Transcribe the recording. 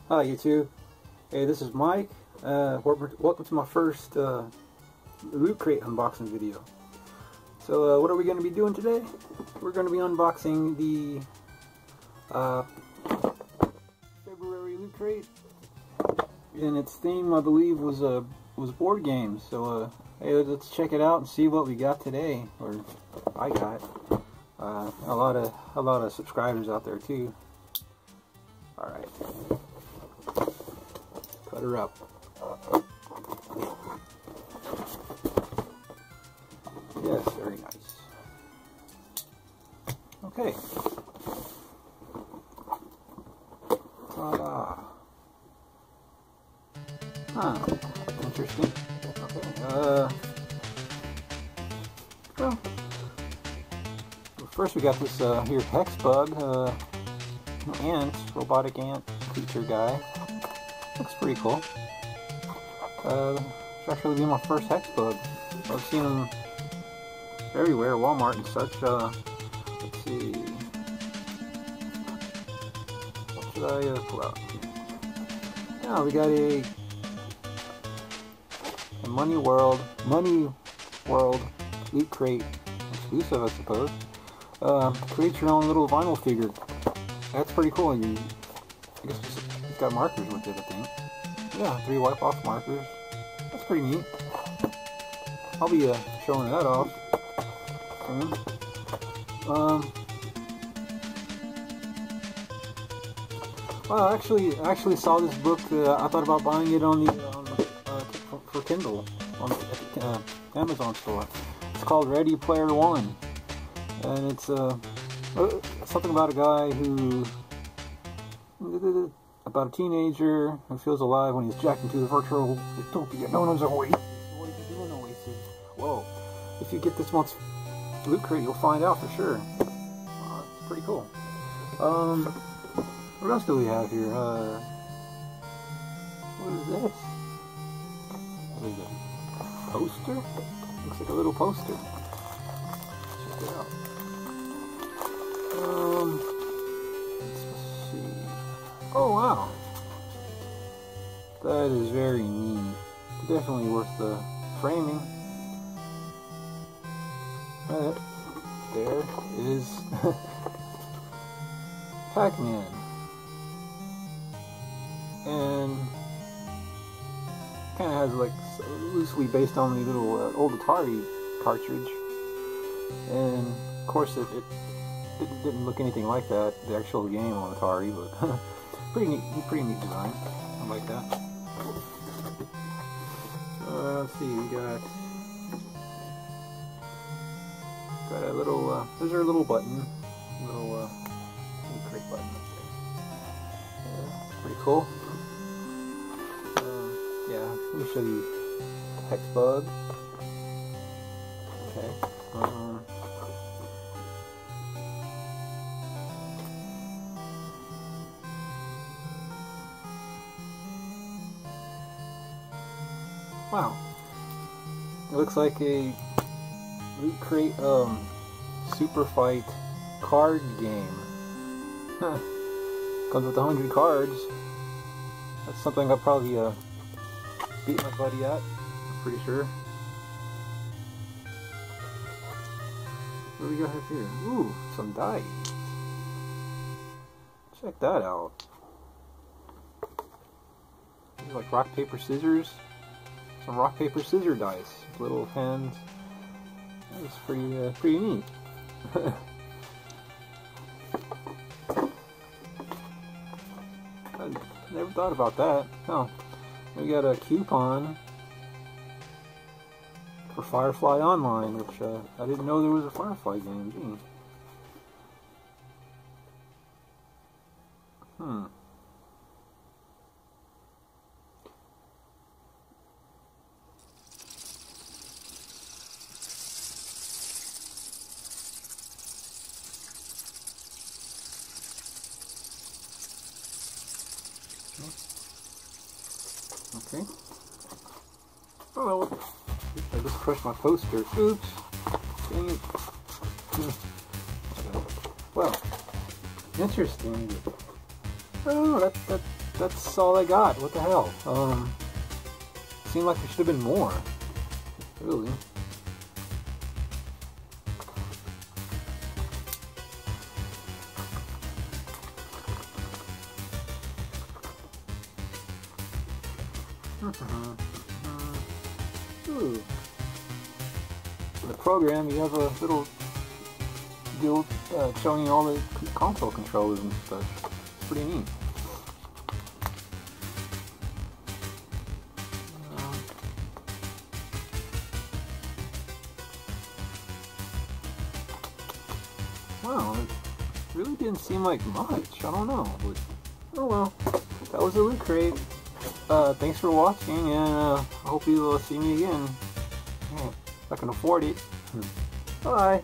Hi YouTube. Hey, this is Mike. Welcome to my first Loot Crate unboxing video. So what are we going to be doing today? We're going to be unboxing the February Loot Crate, and its theme, I believe, was board games. So hey, let's check it out and see what we got today, or I got. A lot of subscribers out there too. All right. Cut her up. Yes, very nice. Okay. Ta-da. Huh. Interesting. Okay. Well, first we got this here Hexbug, robotic ant creature guy. Looks pretty cool. Should actually be my first Hexbug. I've seen them everywhere, Walmart and such. Let's see. What should I pull out? Yeah, we got a Money World Loot Crate exclusive, I suppose. Create your own little vinyl figure. That's pretty cool. I guess it's got markers with it, I think. Yeah, 3 wipe-off markers. That's pretty neat. I'll be showing that off soon. Well, I actually saw this book. I thought about buying it on for Kindle on the Amazon store. It's called Ready Player One, and it's something about a guy about a teenager who feels alive when he's jacked into the virtual utopia known as Oasis. What are you doing, Oasis? Whoa. If you get this month's Loot Crate, you'll find out for sure. It's pretty cool. What else do we have here? What is this? What is it? Poster? Looks like a little poster. Check it out. Let's see. Oh wow, that is very neat. Definitely worth the framing. There is Pac-Man, and kind of has like loosely based on the little old Atari cartridge, and of course it didn't look anything like that, the actual game on Atari, but pretty neat design. I like that. Let's see, we got a little, there's our little button, little crate button up there. Pretty cool. Yeah, let me show you Hexbug. Okay. Wow. It looks like a Loot Crate Super Fight card game. Huh. Comes with 100 cards. That's something I'll probably beat my buddy at, I'm pretty sure. What do we got here? Ooh, some dice. Check that out. These are like rock, paper, scissors. Some rock, paper, scissors dice. Little pens. That's pretty neat. I never thought about that. Oh, we got a coupon for Firefly Online, which I didn't know there was a Firefly game. Gee. Okay. Oh, I just crushed my poster. Oops. Dang it. Well, interesting. Oh, that's all I got. What the hell? Seemed like there should have been more. Really. Ooh. In the program, you have a little deal showing you all the console controllers and stuff. It's pretty neat. Wow, it really didn't seem like much. I don't know, but oh well. That was a Loot Crate. Thanks for watching, and I hope you will see me again. Yeah, if I can afford it. Bye.